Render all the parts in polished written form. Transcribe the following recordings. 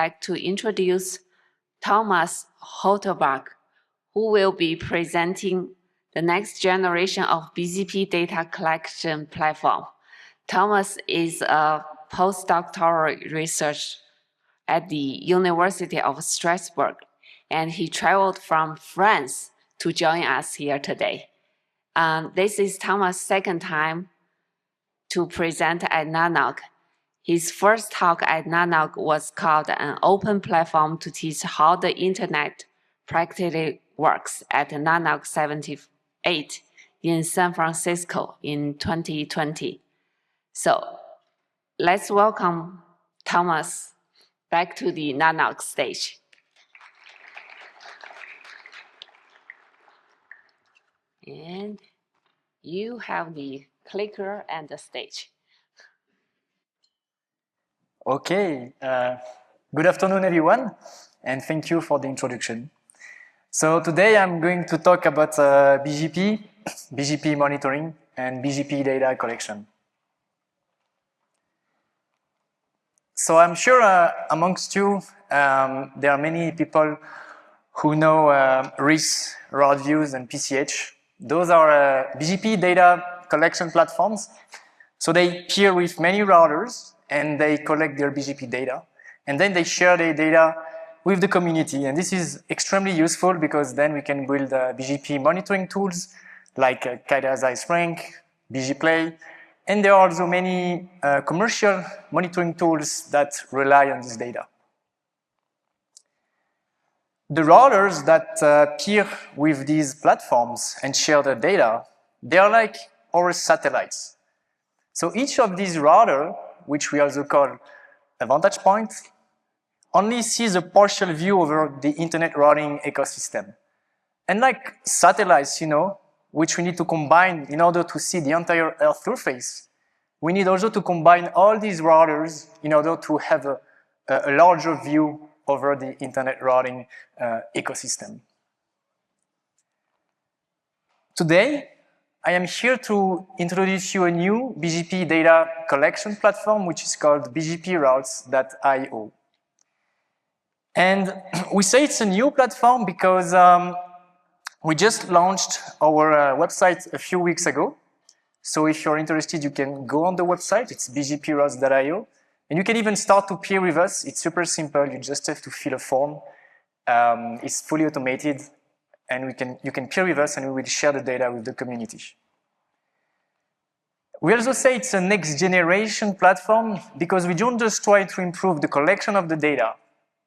like to introduce Thomas Holterbach, who will be presenting the next generation of BGP data collection platform. Thomas is a postdoctoral researcher at the University of Strasbourg, and he traveled from France to join us here today. This is Thomas' second time to present at NANOG. His first talk at NANOG was called An Open Platform to Teach How the Internet Practically Works at NANOG 78 in San Francisco in 2020. So let's welcome Thomas back to the NANOG stage. And you have the clicker and the stage. Okay, good afternoon everyone, and thank you for the introduction. So today I'm going to talk about BGP, BGP monitoring, and BGP data collection. So I'm sure amongst you, there are many people who know RIS, RouteViews, and PCH. Those are BGP data collection platforms. So they peer with many routers, and they collect their BGP data, and then they share their data with the community. And this is extremely useful because then we can build BGP monitoring tools like Kaida's IceRank, BGPlay, and there are also many commercial monitoring tools that rely on this data. The routers that peer with these platforms and share their data, they are like our satellites. So each of these routers, which we also call a vantage point, only sees a partial view over the internet routing ecosystem. And like satellites, which we need to combine in order to see the entire Earth surface, we need also to combine all these routers in order to have a larger view over the internet routing ecosystem. Today, I am here to introduce you a new BGP data collection platform, which is called bgproutes.io. And we say it's a new platform because we just launched our website a few weeks ago. So if you're interested, you can go on the website. It's bgproutes.io. And you can even start to peer with us. It's super simple. You just have to fill a form. It's fully automated. And you can peer with us, and we will share the data with the community. We also say it's a next generation platform because we don't just try to improve the collection of the data,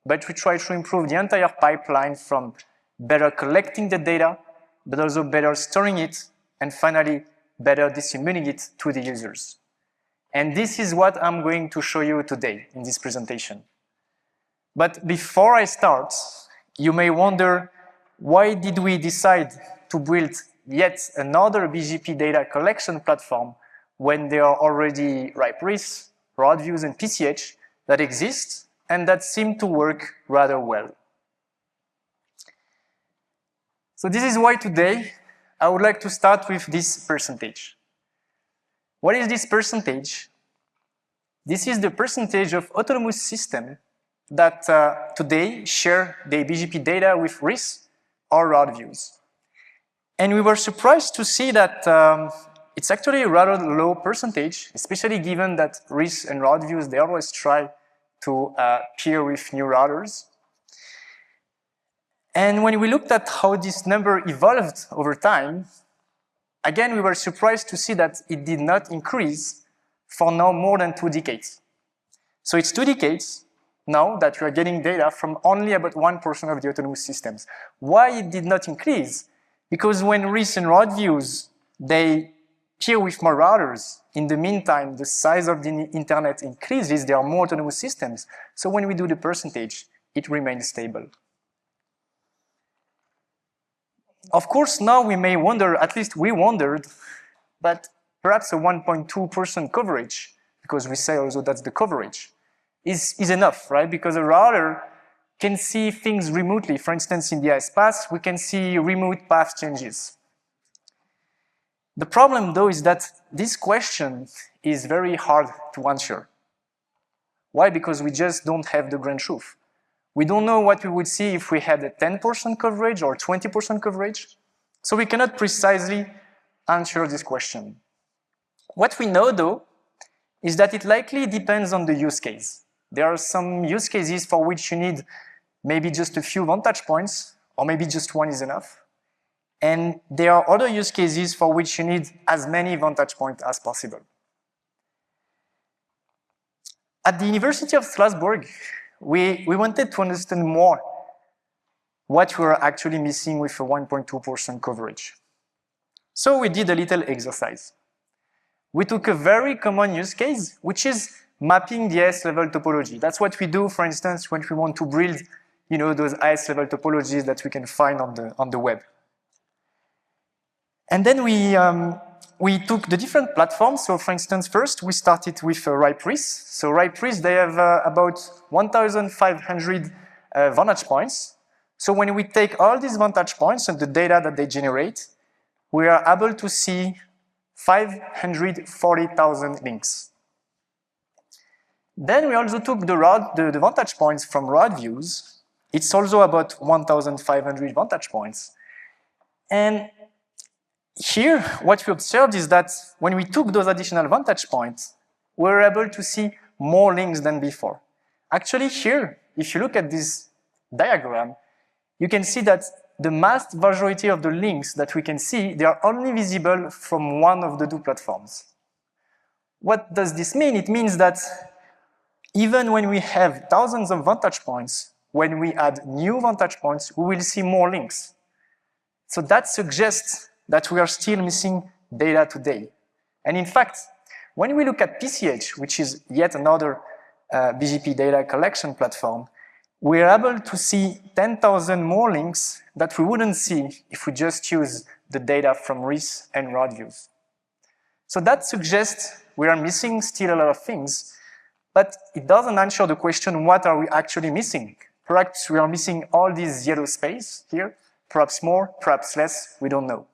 but we try to improve the entire pipeline from better collecting the data, but also better storing it, and finally, better disseminating it to the users. And this is what I'm going to show you today in this presentation. But before I start, you may wonder, why did we decide to build yet another BGP data collection platform when there are already RIPE RIS, RouteViews, and PCH that exist and that seem to work rather well? So this is why today I would like to start with this percentage. What is this percentage? This is the percentage of autonomous systems that today share their BGP data with RIS or RouteViews. And we were surprised to see that it's actually a rather low percentage, especially given that RIS and RouteViews, they always try to peer with new routers. And when we looked at how this number evolved over time, again, we were surprised to see that it did not increase for now more than 2 decades. So it's 2 decades now that we are getting data from only about 1% of the autonomous systems. Why it did not increase? Because when RIS and RouteViews, they peer with more routers, in the meantime, the size of the internet increases, there are more autonomous systems. So when we do the percentage, it remains stable. Of course, now we may wonder, at least we wondered, but perhaps a 1.2% coverage, because we say also that's the coverage, is enough, right? Because a router can see things remotely. For instance, in the ICE path, we can see remote path changes. The problem, though, is that this question is very hard to answer. Why? Because we just don't have the grand truth. We don't know what we would see if we had a 10% coverage or 20% coverage. So we cannot precisely answer this question. What we know, though, is that it likely depends on the use case. There are some use cases for which you need maybe just a few vantage points, or maybe just one is enough. And there are other use cases for which you need as many vantage points as possible. At the University of Strasbourg, we wanted to understand more what we were actually missing with a 1.2% coverage. So we did a little exercise. We took a very common use case, which is mapping the AS level topology. That's what we do, for instance, when we want to build, those AS level topologies that we can find on the web. And then we took the different platforms. So for instance, first we started with RIPE RIS. So RIPE RIS, they have about 1,500 vantage points. So when we take all these vantage points and the data that they generate, we are able to see 540,000 links. Then we also took the vantage points from RouteViews. It's also about 1,500 vantage points. And here, what we observed is that when we took those additional vantage points, we were able to see more links than before. Actually, here, if you look at this diagram, you can see that the vast majority of the links that we can see, they are only visible from one of the two platforms. What does this mean? It means that even when we have thousands of vantage points, when we add new vantage points, we will see more links. So that suggests that we are still missing data today. And in fact, when we look at PCH, which is yet another BGP data collection platform, we are able to see 10,000 more links that we wouldn't see if we just use the data from RIS and RouteViews. So that suggests we are missing still a lot of things, but it doesn't answer the question, what are we actually missing? Perhaps we are missing all this yellow space here, perhaps more, perhaps less, we don't know.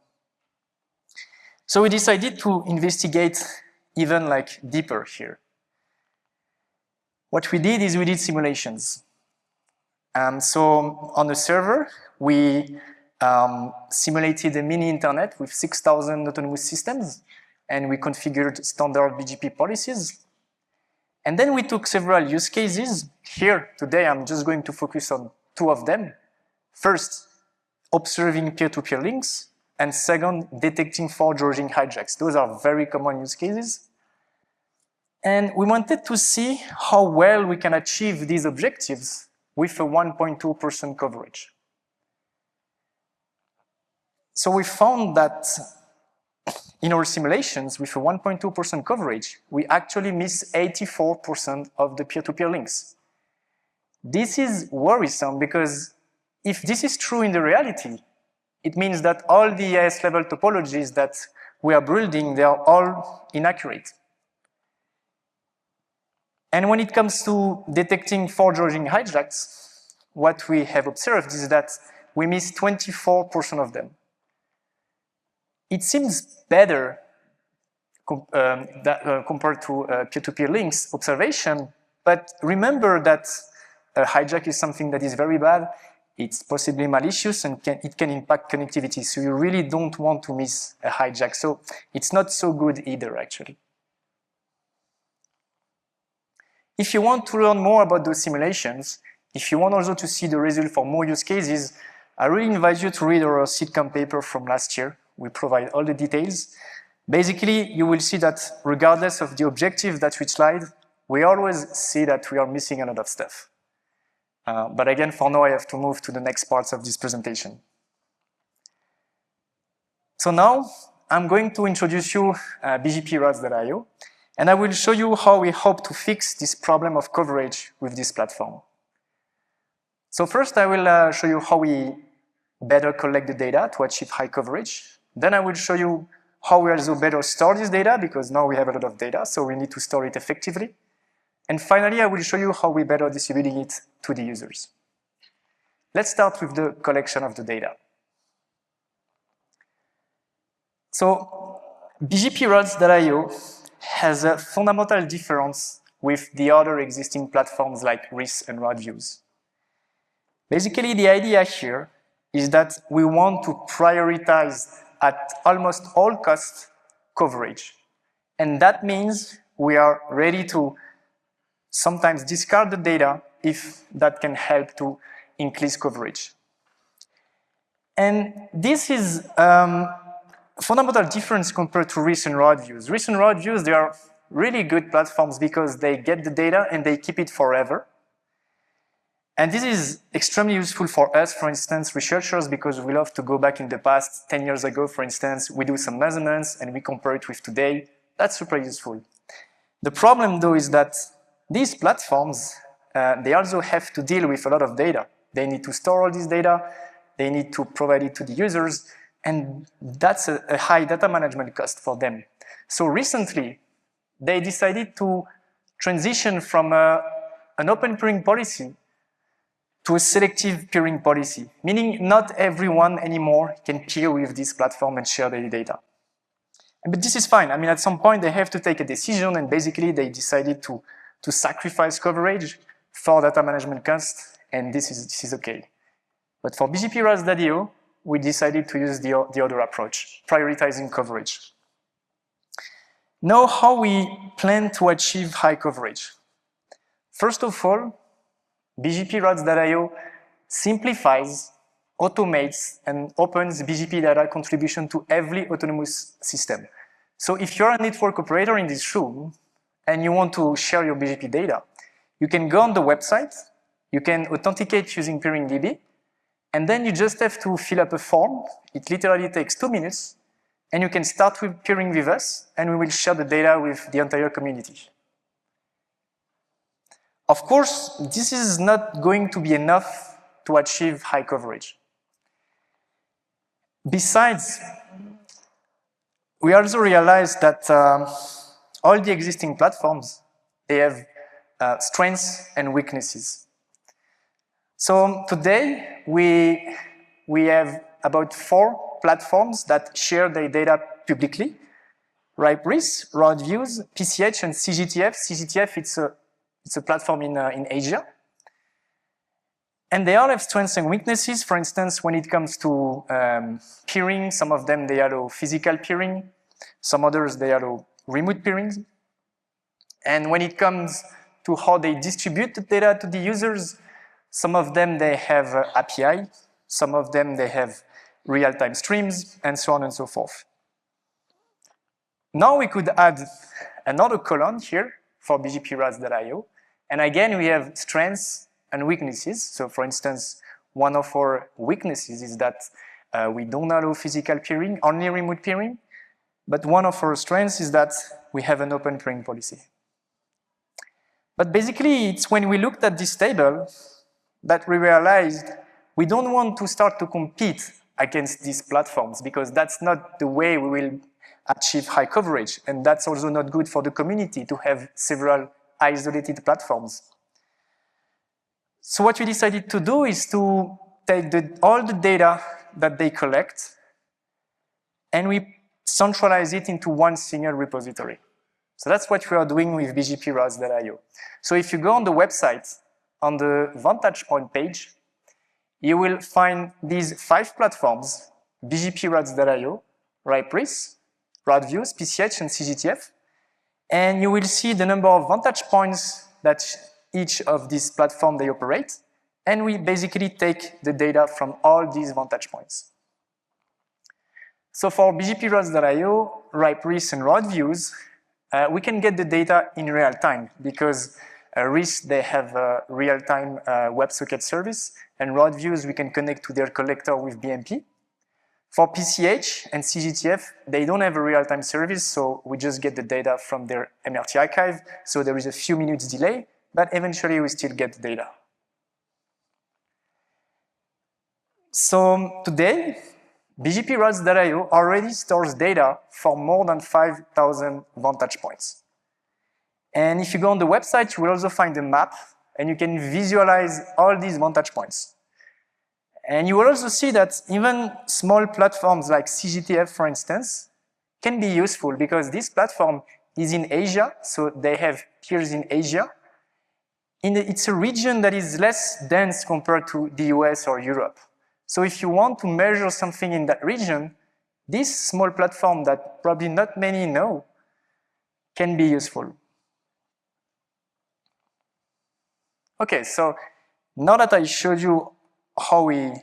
So we decided to investigate even deeper here. What we did is we did simulations. So on a server, we simulated a mini internet with 6,000 autonomous systems, and we configured standard BGP policies. And then we took several use cases. Here, today, I'm just going to focus on two of them. First, observing peer-to-peer links, and second, detecting forward-routing hijacks. Those are very common use cases. And we wanted to see how well we can achieve these objectives with a 1.2% coverage. So we found that in our simulations with a 1.2% coverage, we actually miss 84% of the peer-to-peer links. This is worrisome because if this is true in the reality, it means that all the AS level topologies that we are building, they are all inaccurate. And when it comes to detecting forward-routing hijacks, what we have observed is that we miss 24% of them. It seems better compared to peer-to-peer links observation, but remember that a hijack is something that is very bad. It's possibly malicious and it can impact connectivity. So you really don't want to miss a hijack. So it's not so good either, actually. If you want to learn more about those simulations, if you want also to see the result for more use cases, I really invite you to read our sitcom paper from last year. We provide all the details. Basically, you will see that regardless of the objective that we slide, we always see that we are missing a lot of stuff. But again, for now, I have to move to the next parts of this presentation. So now, I'm going to introduce you BGP routes.io, and I will show you how we hope to fix this problem of coverage with this platform. So first, I will show you how we better collect the data to achieve high coverage. Then I will show you how we also better store this data, because now we have a lot of data, so we need to store it effectively. And finally, I will show you how we better distributing it to the users. Let's start with the collection of the data. So BGP routes.io has a fundamental difference with the other existing platforms like RIS and RouteViews. Basically, the idea here is that we want to prioritize at almost all costs coverage. And that means we are ready to sometimes discard the data if that can help to increase coverage. And this is fundamental difference compared to RIS and RouteViews. RIS and RouteViews, they are really good platforms because they get the data and they keep it forever. And this is extremely useful for us, for instance, researchers, because we love to go back in the past. 10 years ago, for instance, we do some measurements and we compare it with today. That's super useful. The problem, though, is that these platforms, they also have to deal with a lot of data. They need to store all this data. They need to provide it to the users. And that's a high data management cost for them. So recently, they decided to transition from an open peering policy to a selective peering policy, meaning not everyone anymore can peer with this platform and share their data. But this is fine. I mean, at some point, they have to take a decision, and basically, they decided to sacrifice coverage for data management costs, and this is okay. But for BGP RAS.io, we decided to use the other approach, prioritizing coverage. Now, how we plan to achieve high coverage. First of all, BGP RAS.io simplifies, automates, and opens BGP data contribution to every autonomous system. So if you're a network operator in this room and you want to share your BGP data, you can go on the website, you can authenticate using PeeringDB, and then you just have to fill up a form. It literally takes 2 minutes, and you can start with peering with us, and we will share the data with the entire community. Of course, this is not going to be enough to achieve high coverage. Besides, we also realized that all the existing platforms, they have strengths and weaknesses. So today, we have about 4 platforms that share their data publicly. RIPE RIS, RouteViews, PCH, and CGTF. CGTF, it's a platform in Asia. And they all have strengths and weaknesses. For instance, when it comes to peering, some of them, they allow physical peering. Some others, they allow remote peering. And when it comes to how they distribute the data to the users, some of them, they have API. Some of them, they have real-time streams, and so on and so forth. Now we could add another column here for BGP RAS.io. And again, we have strengths and weaknesses. So for instance, one of our weaknesses is that we don't allow physical peering, only remote peering. But one of our strengths is that we have an open peering policy. But basically, it's when we looked at this table that we realized we don't want to start to compete against these platforms, because that's not the way we will achieve high coverage. And that's also not good for the community to have several isolated platforms. So what we decided to do is to take all the data that they collect, and we centralize it into one single repository. So that's what we are doing with BGP RAS.io. So if you go on the website, on the Vantage Point page, you will find these 5 platforms, BGP RAS.io, RIPE RIS, RouteViews, PCH, and CGTF. And you will see the number of vantage points that each of these platforms they operate. And we basically take the data from all these vantage points. So for BGP RAS.io, RIPE RIS, and RouteViews, we can get the data in real time, because RIS, they have a real-time WebSocket service, and RouteViews, we can connect to their collector with BMP. For PCH and CGTF, they don't have a real-time service, so we just get the data from their MRT archive, so there is a few minutes delay, but eventually we still get the data. So today, BGP RAS.io already stores data for more than 5,000 vantage points. And if you go on the website, you will also find a map, and you can visualize all these vantage points. And you will also see that even small platforms like CGTF, for instance, can be useful, because this platform is in Asia, so they have peers in Asia. it's a region that is less dense compared to the US or Europe. So if you want to measure something in that region, this small platform that probably not many know can be useful. Okay, so now that I showed you how we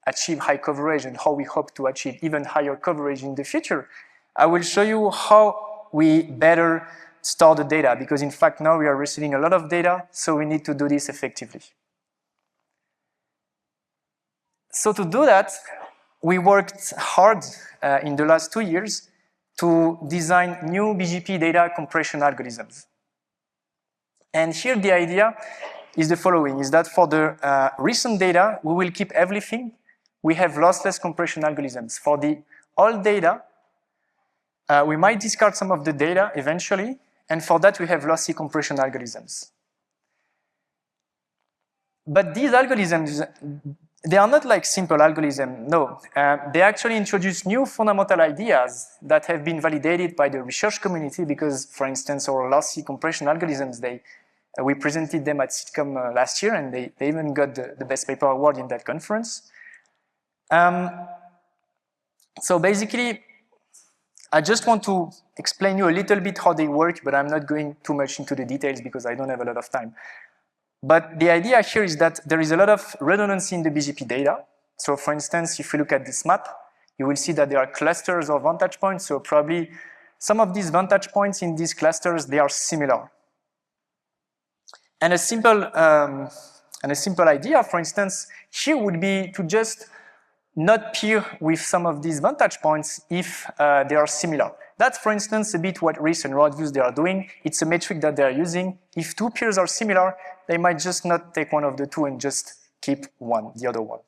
achieve high coverage and how we hope to achieve even higher coverage in the future, I will show you how we better store the data, because in fact now we are receiving a lot of data, so we need to do this effectively. So to do that, we worked hard in the last 2 years to design new BGP data compression algorithms. And here the idea is the following, is that for the recent data, we will keep everything. We have lossless compression algorithms. For the old data, we might discard some of the data eventually, and for that we have lossy compression algorithms. But these algorithms, they are not like simple algorithms, no. They actually introduce new fundamental ideas that have been validated by the research community because, for instance, our lossy compression algorithms, we presented them at SITCOM last year, and they even got the Best Paper Award in that conference. So basically, I just want to explain you a little bit how they work, but I'm not going too much into the details because I don't have a lot of time. But the idea here is that there is a lot of redundancy in the BGP data. So for instance, if you look at this map, you will see that there are clusters of vantage points. So probably some of these vantage points in these clusters, they are similar. And a simple idea, for instance, here would be to just not peer with some of these vantage points if they are similar. That's, for instance, a bit what RIS and RouteViews they are doing. It's a metric that they are using. If two peers are similar, they might just not take one of the two and just keep the other one.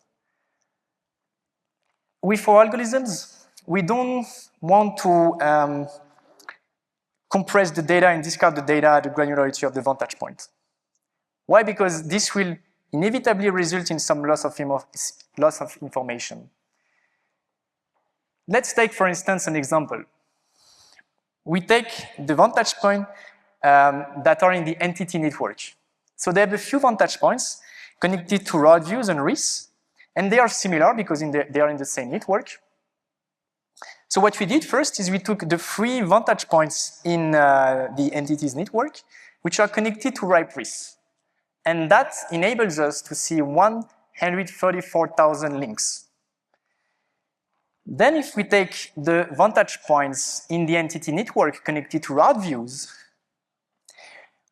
With our algorithms, we don't want to compress the data and discard the data at the granularity of the vantage point. Why? Because this will inevitably result in some loss of information. Let's take, for instance, an example. We take the vantage point that are in the entity network. So they have a few vantage points connected to RouteViews and RIS, and they are similar because they are in the same network. So what we did first is we took the 3 vantage points in the entities network, which are connected to RIPE RIS. And that enables us to see 134,000 links. Then if we take the vantage points in the entity network connected to RouteViews,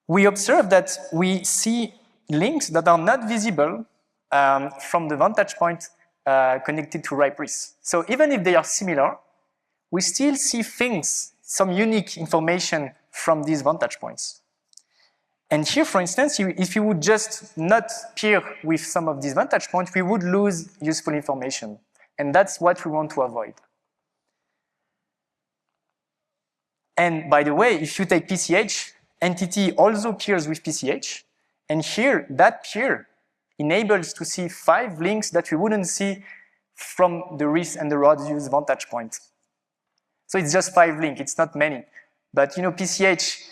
we observe that we see links that are not visible from the vantage point connected to RIPE RIS. So even if they are similar, we still see things, some unique information from these vantage points. And here, for instance, if you would just not peer with some of these vantage points, we would lose useful information. And that's what we want to avoid. And by the way, if you take PCH, entity also peers with PCH. And here, that peer enables to see 5 links that we wouldn't see from the RIS and the RouteViews vantage point. So it's just 5 links, it's not many. But you know, PCH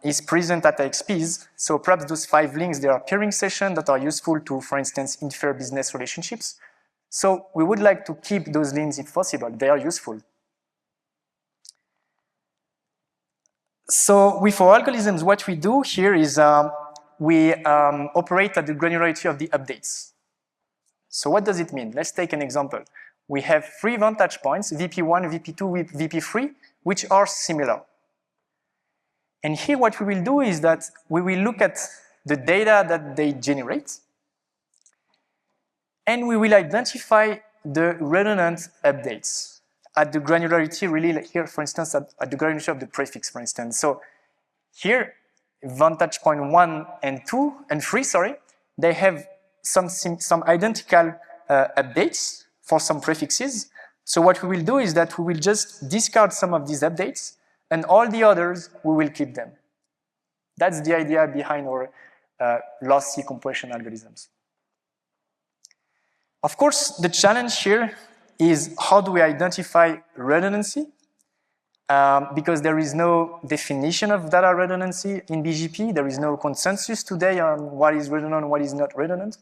is present at XPs, so perhaps those 5 links, there are peering sessions that are useful to, for instance, infer business relationships. So we would like to keep those links if possible, they are useful. So with our algorithms, what we do here is we operate at the granularity of the updates. So what does it mean? Let's take an example. We have 3 vantage points, VP1, VP2, VP3, which are similar. And here what we will do is that we will look at the data that they generate, and we will identify the redundant updates at the granularity, really here, for instance, at the granularity of the prefix, for instance. So here, vantage point 1 and 2 and 3, sorry, they have some identical updates for some prefixes. So what we will do is that we will just discard some of these updates, and all the others, we will keep them. That's the idea behind our lossy compression algorithms. Of course, the challenge here is how do we identify redundancy because there is no definition of data redundancy in BGP. There is no consensus today on what is redundant and what is not redundant.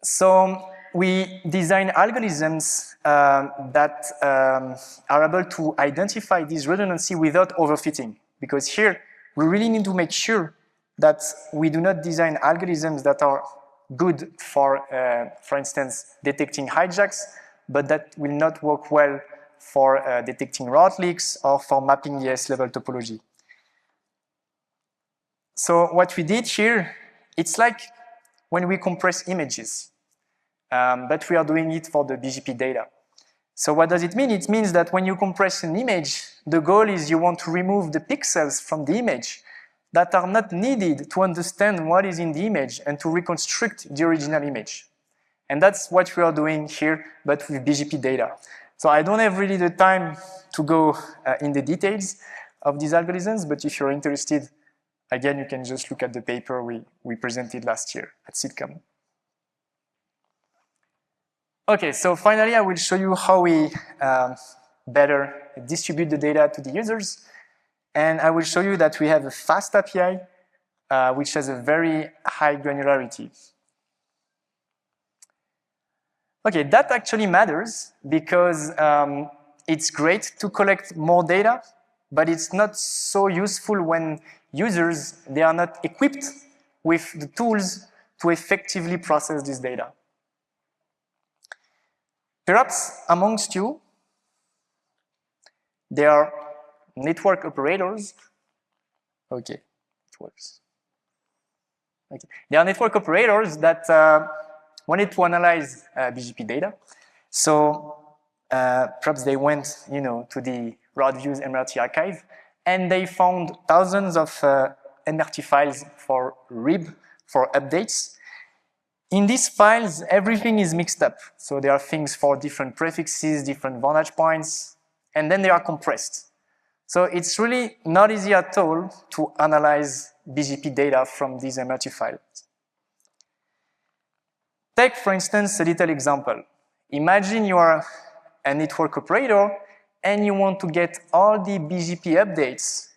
So we design algorithms that are able to identify this redundancy without overfitting, because here we really need to make sure that we do not design algorithms that are good for instance, detecting hijacks, but that will not work well for detecting route leaks or for mapping the S-level topology. So what we did here, it's like when we compress images, but we are doing it for the BGP data. So what does it mean? It means that when you compress an image, the goal is you want to remove the pixels from the image that are not needed to understand what is in the image and to reconstruct the original image. And that's what we are doing here, but with BGP data. So I don't have really the time to go in the details of these algorithms, but if you're interested, again, you can just look at the paper we presented last year at SITCOM. Okay, so finally, I will show you how we better distribute the data to the users. And I will show you that we have a fast API, which has a very high granularity. Okay, that actually matters because it's great to collect more data, but it's not so useful when users, they are not equipped with the tools to effectively process this data. Perhaps amongst you, there are network operators. Okay, it works. Okay. There are network operators that wanted to analyze BGP data. So perhaps they went, to the RouteViews MRT archive, and they found thousands of MRT files for RIP, for updates. In these files, everything is mixed up. So there are things for different prefixes, different vantage points, and then they are compressed. So it's really not easy at all to analyze BGP data from these MRT files. Take, for instance, a little example. Imagine you are a network operator and you want to get all the BGP updates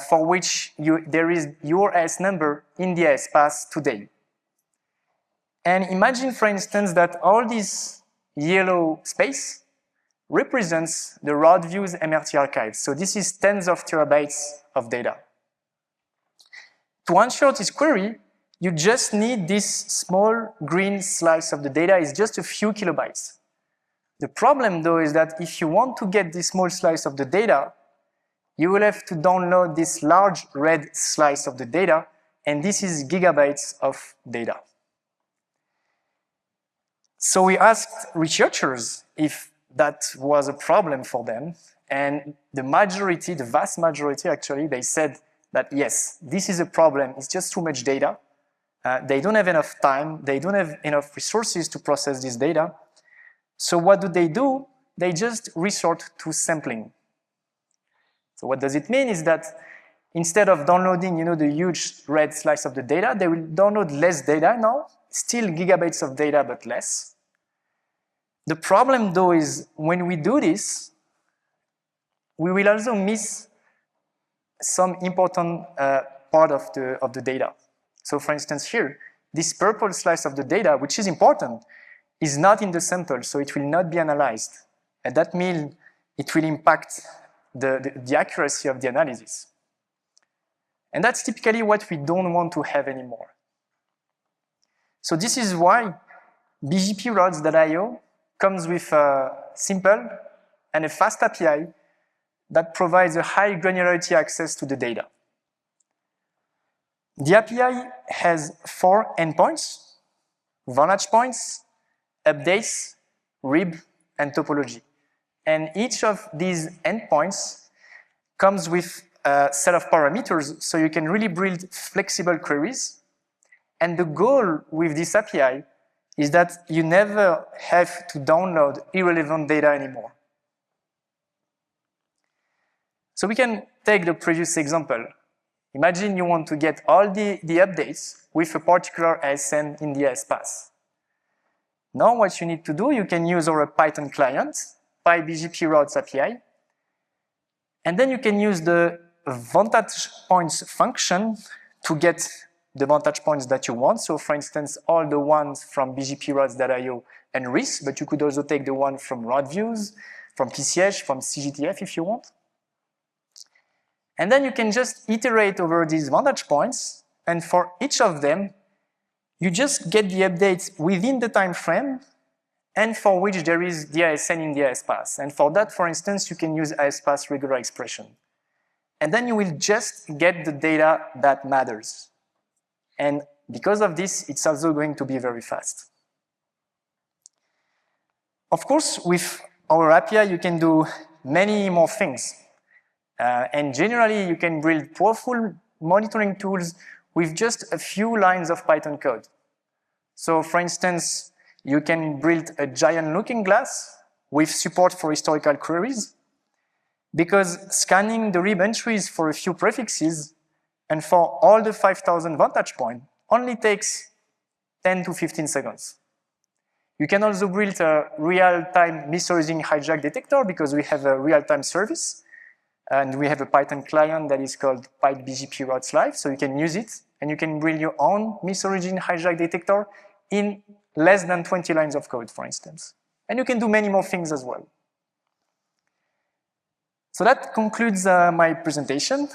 for which there is your AS number in the AS path today. And imagine, for instance, that all this yellow space represents the RouteViews MRT archive. So this is tens of terabytes of data. To answer this query, you just need this small green slice of the data. It's just a few kilobytes. The problem, though, is that if you want to get this small slice of the data, you will have to download this large red slice of the data, and this is gigabytes of data. So we asked researchers if that was a problem for them, and the majority, the vast majority actually, they said that yes, this is a problem, it's just too much data. They don't have enough time, they don't have enough resources to process this data. So what do? They just resort to sampling. So what does it mean is that instead of downloading, the huge red slice of the data, they will download less data now, still gigabytes of data, but less. The problem, though, is when we do this, we will also miss some important part of the data. So for instance here, this purple slice of the data, which is important, is not in the sample, so it will not be analyzed. And that means it will impact the accuracy of the analysis. And that's typically what we don't want to have anymore. So this is why BGP routes.io comes with a simple and a fast API that provides a high granularity access to the data. The API has 4 endpoints: vantage points, updates, RIP, and topology. And each of these endpoints comes with a set of parameters, so you can really build flexible queries. And the goal with this API is that you never have to download irrelevant data anymore. So we can take the previous example. Imagine you want to get all the updates with a particular ASN in the AS path. Now what you need to do, you can use our Python client. PyBGP routes API. And then you can use the vantage points function to get the vantage points that you want. So for instance, all the ones from BGP routes.io and RIS, but you could also take the one from RouteViews, from PCH, from CGTF if you want. And then you can just iterate over these vantage points, and for each of them, you just get the updates within the time frame and for which there is the ASN in the ASPath. And for that, for instance, you can use ASPath regular expression. And then you will just get the data that matters. And because of this, it's also going to be very fast. Of course, with our API, you can do many more things. And generally, you can build powerful monitoring tools with just a few lines of Python code. So for instance, you can build a giant looking glass with support for historical queries, because scanning the RIB entries for a few prefixes and for all the 5,000 vantage points only takes 10 to 15 seconds. You can also build a real-time misorigin hijack detector because we have a real-time service. And we have a Python client that is called PyBGP Routes Live, so you can use it, and you can build your own misorigin hijack detector in less than 20 lines of code, for instance. And you can do many more things as well. So that concludes my presentation.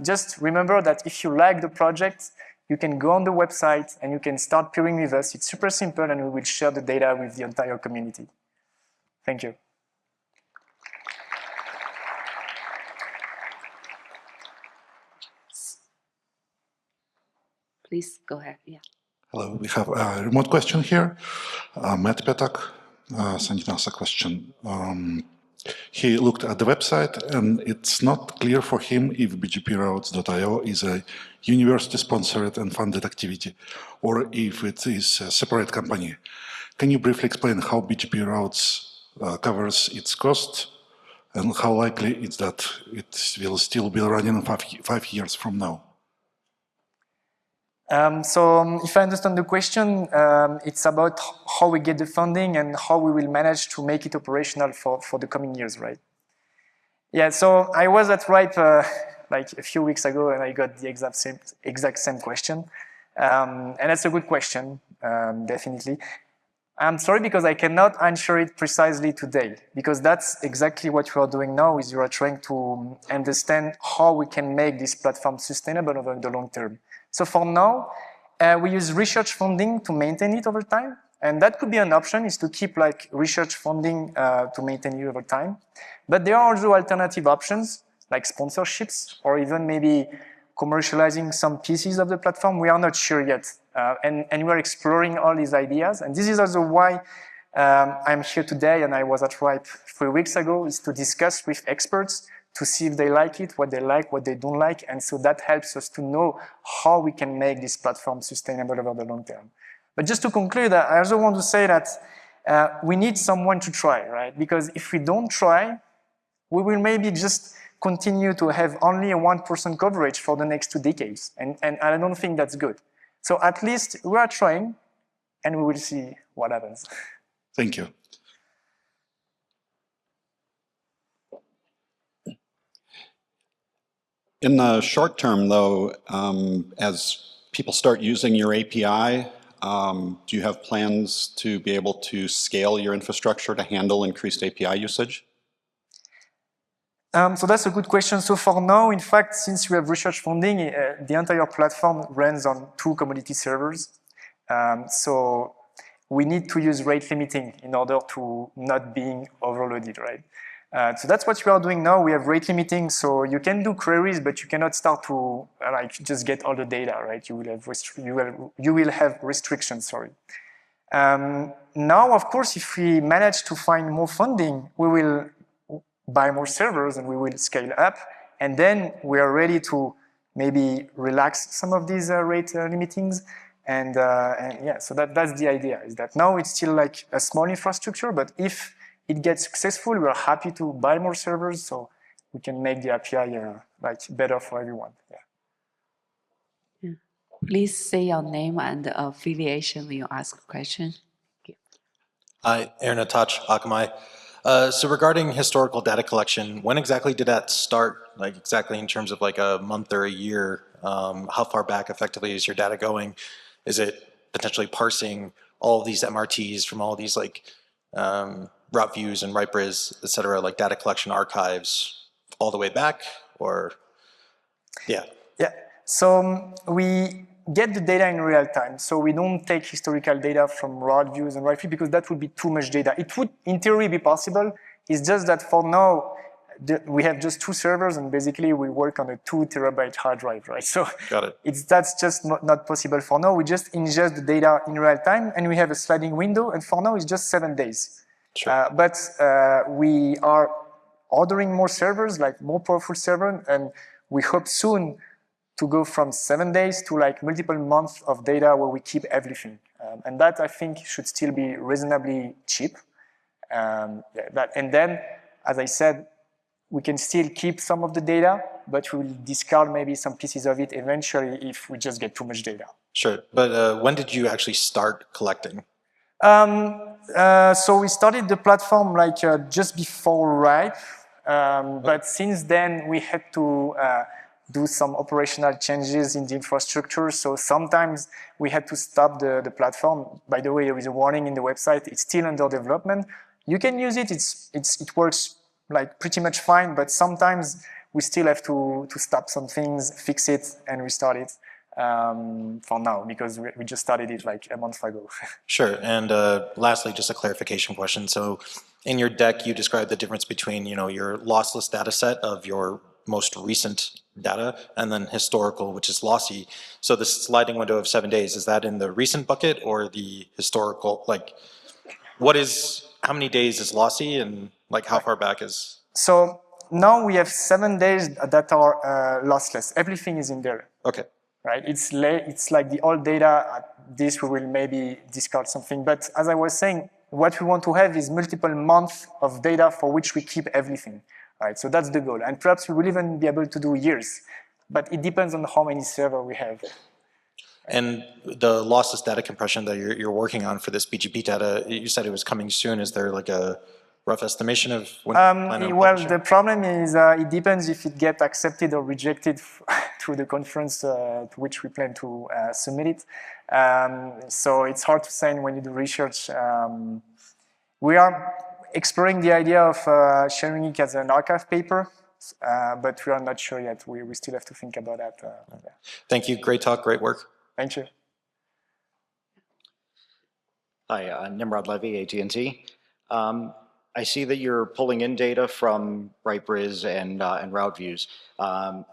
Just remember that if you like the project, you can go on the website and you can start peering with us. It's super simple, and we will share the data with the entire community. Thank you. Please go ahead. Yeah. Hello, we have a remote question here. Matt Petak sending us a question. He looked at the website, and it's not clear for him if bgproutes.io is a university-sponsored and funded activity, or if it is a separate company. Can you briefly explain how BGP Routes covers its cost, and how likely it's that it will still be running 5 years from now? So if I understand the question, it's about how we get the funding and how we will manage to make it operational for the coming years, right? Yeah, so I was at RIPE like a few weeks ago, and I got the exact same question. And that's a good question, definitely. I'm sorry because I cannot answer it precisely today, because that's exactly what we are doing now, is we are trying to understand how we can make this platform sustainable over the long term. So for now, we use research funding to maintain it over time. And that could be an option, is to keep like research funding to maintain it over time. But there are also alternative options, like sponsorships, or even maybe commercializing some pieces of the platform. We are not sure yet. And we're exploring all these ideas. And this is also why I'm here today, and I was at RIPE 3 weeks ago, is to discuss with experts to see if they like it, what they don't like. And so that helps us to know how we can make this platform sustainable over the long term. But just to conclude, I also want to say that we need someone to try, right? Because if we don't try, we will maybe just continue to have only a 1% coverage for the next 2 decades. And I don't think that's good. So at least we are trying, and we will see what happens. Thank you. In the short term, though, as people start using your API, do you have plans to be able to scale your infrastructure to handle increased API usage? So that's a good question. So for now, in fact, since we have research funding, the entire platform runs on 2 commodity servers. So we need to use rate limiting in order to not being overloaded, right? So that's what we are doing now. We have rate limiting, so you can do queries, but you cannot start to like just get all the data, right? You will have restrictions. Sorry. Now, of course, if we manage to find more funding, we will buy more servers and we will scale up, and then we are ready to maybe relax some of these rate limitings. And yeah, so that's the idea. Is that now it's still like a small infrastructure, but if it gets successful, we are happy to buy more servers so we can make the API like better for everyone. Yeah. Yeah. Please say your name and affiliation when you ask a question. Hi, Aaron Atach, Akamai. So regarding historical data collection, when exactly did that start? Like exactly in terms of like a month or a year? How far back effectively is your data going? Is it potentially parsing all of these MRTs from all these like RouteViews and RIPE RIS, et cetera, like data collection archives all the way back, or yeah? Yeah, so we get the data in real time. So we don't take historical data from RouteViews and RIPE because that would be too much data. It would, in theory, be possible. It's just that for now, we have just 2 servers, and basically we work on a 2 terabyte hard drive, right? So Got it. That's just not possible for now. We just ingest the data in real time, and we have a sliding window, and for now it's just 7 days. Sure. But we are ordering more servers, like more powerful servers, and we hope soon to go from 7 days to like multiple months of data where we keep everything. And that I think should still be reasonably cheap. And then, as I said, we can still keep some of the data, but we'll discard maybe some pieces of it eventually if we just get too much data. Sure, but when did you actually start collecting? So we started the platform like just before RIPE, but since then we had to do some operational changes in the infrastructure. So sometimes we had to stop the platform. By the way, there is a warning in the website. It's still under development. You can use it. It works like pretty much fine, but sometimes we still have to stop some things, fix it, and restart it for now, because we just started it like a month ago. Sure, and lastly, just a clarification question. So in your deck, you described the difference between, your lossless data set of your most recent data and then historical, which is lossy. So the sliding window of 7 days, is that in the recent bucket or the historical? Like, how many days is lossy, and like how far back is? So now we have 7 days that are lossless. Everything is in there. Okay. Right? It's like the old data. At this we will maybe discard something. But as I was saying, what we want to have is multiple months of data for which we keep everything. Right? So that's the goal. And perhaps we will even be able to do years. But it depends on how many servers we have. And the lossless data compression that you're working on for this BGP data, you said it was coming soon. Is there like a rough estimation of when? Well, the problem is it depends if it gets accepted or rejected through the conference to which we plan to submit it. So it's hard to say when you do research. We are exploring the idea of sharing it as an archive paper, but we are not sure yet. We still have to think about that. Yeah. Thank you. Great talk. Great work. Thank you. Hi, Nimrod Levy, AT&T. I see that you're pulling in data from RIPE RIS and RouteViews,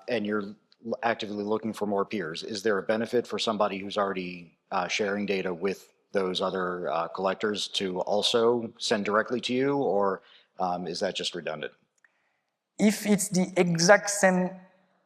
and you're actively looking for more peers. Is there a benefit for somebody who's already sharing data with those other collectors to also send directly to you, or is that just redundant? If it's the exact same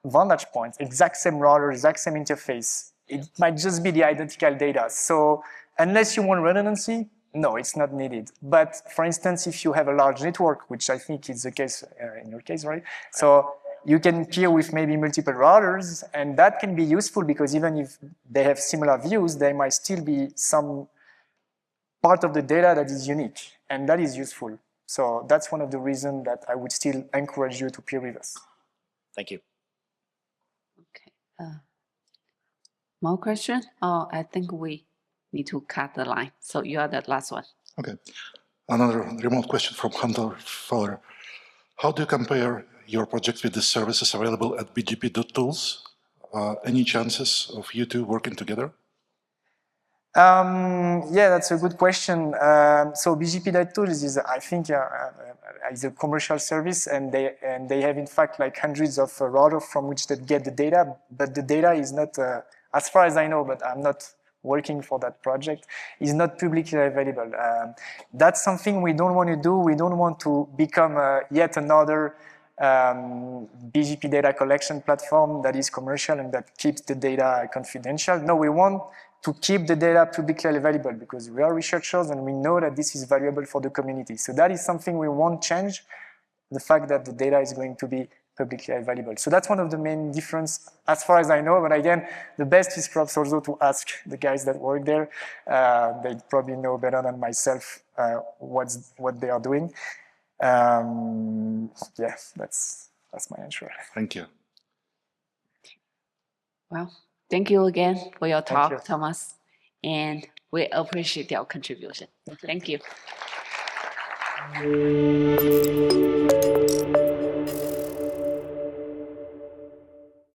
vantage point, exact same router, exact same interface, it might just be the identical data. So unless you want redundancy, no, it's not needed. But for instance, if you have a large network, which I think is the case in your case, right? So you can peer with maybe multiple routers, and that can be useful because even if they have similar views, there might still be some part of the data that is unique, and that is useful. So that's one of the reasons that I would still encourage you to peer with us. Thank you. Okay. More questions? Oh, I think we need to cut the line. So you are the last one. Okay. Another remote question from Hunter Fowler. How do you compare your project with the services available at bgp.tools? Any chances of you two working together? Yeah, that's a good question. So bgp.tools is, I think, is a commercial service, and they have in fact like hundreds of routers from which they get the data, but the data is not, as far as I know, but I'm not working for that project, is not publicly available. That's something we don't want to do. We don't want to become yet another BGP data collection platform that is commercial and that keeps the data confidential. No, we want to keep the data publicly available because we are researchers and we know that this is valuable for the community. So that is something we won't change, the fact that the data is going to be publicly available. So that's one of the main differences as far as I know, but again, the best is perhaps also to ask the guys that work there. They probably know better than myself what they are doing. Yeah, that's my answer. Thank you. Well, thank you again for your talk, you. Thomas, and we appreciate your contribution. Thank you.